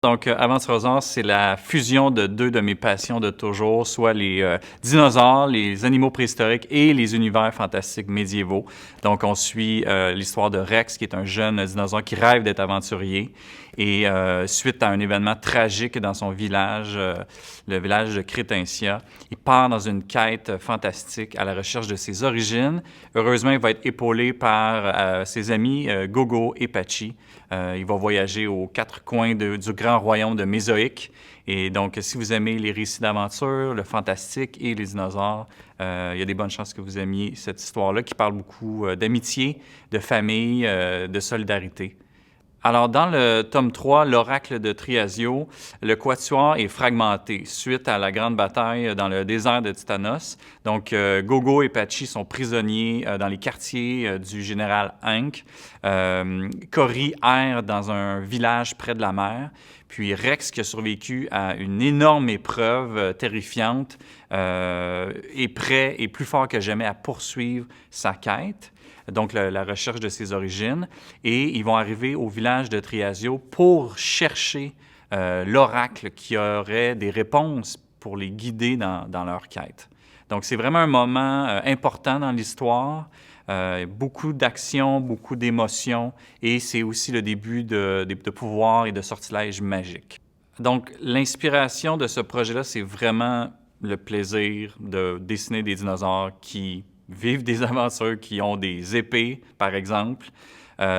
Donc, Aventurosaures, c'est la fusion de deux de mes passions de toujours, soit les dinosaures, les animaux préhistoriques et les univers fantastiques médiévaux. Donc, on suit l'histoire de Rex, qui est un jeune dinosaure qui rêve d'être aventurier. Et suite à un événement tragique dans son village, le village de Crétencia, il part dans une quête fantastique à la recherche de ses origines. Heureusement, il va être épaulé par ses amis Gogo et Patchy. Il va voyager aux quatre coins du grand royaume de Mésoïque. Et donc, si vous aimez les récits d'aventure, le fantastique et les dinosaures, il y a des bonnes chances que vous aimiez cette histoire-là qui parle beaucoup d'amitié, de famille, de solidarité. Alors, dans le tome 3, l'oracle de Triasio, le quatuor est fragmenté suite à la grande bataille dans le désert de Titanos. Donc, Gogo et Patchy sont prisonniers dans les quartiers du général Hank. Cory erre dans un village près de la mer. Puis Rex, qui a survécu à une énorme épreuve terrifiante, est prêt et plus fort que jamais à poursuivre sa quête. Donc la recherche de ses origines, et ils vont arriver au village de Triasio pour chercher l'oracle qui aurait des réponses pour les guider dans leur quête. Donc c'est vraiment un moment important dans l'histoire, beaucoup d'action, beaucoup d'émotions, et c'est aussi le début de pouvoirs et de sortilèges magiques. Donc l'inspiration de ce projet-là, c'est vraiment le plaisir de dessiner des dinosaures qui vivent des aventures, qui ont des épées, par exemple.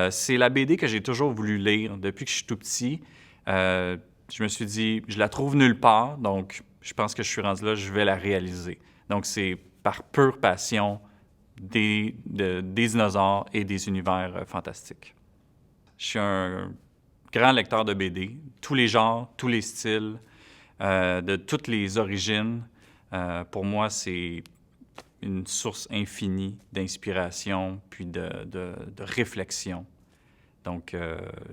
C'est la BD que j'ai toujours voulu lire depuis que je suis tout petit. Je me suis dit, je la trouve nulle part, donc je pense que je suis rendu là, je vais la réaliser. Donc c'est par pure passion des dinosaures et des univers fantastiques. Je suis un grand lecteur de BD, tous les genres, tous les styles, de toutes les origines. Pour moi, c'est une source infinie d'inspiration puis de réflexion. Donc,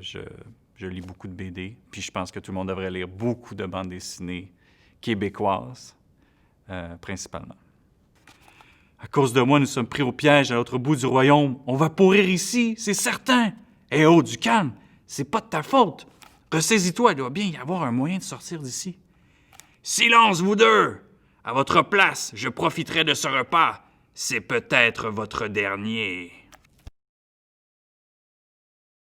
je lis beaucoup de BD, puis je pense que tout le monde devrait lire beaucoup de bandes dessinées québécoises, principalement. À cause de moi, nous sommes pris au piège à l'autre bout du royaume. On va pourrir ici, c'est certain. Eh oh, du calme, c'est pas de ta faute. Ressaisis-toi, il doit bien y avoir un moyen de sortir d'ici. Silence, vous deux! À votre place, je profiterai de ce repas. C'est peut-être votre dernier.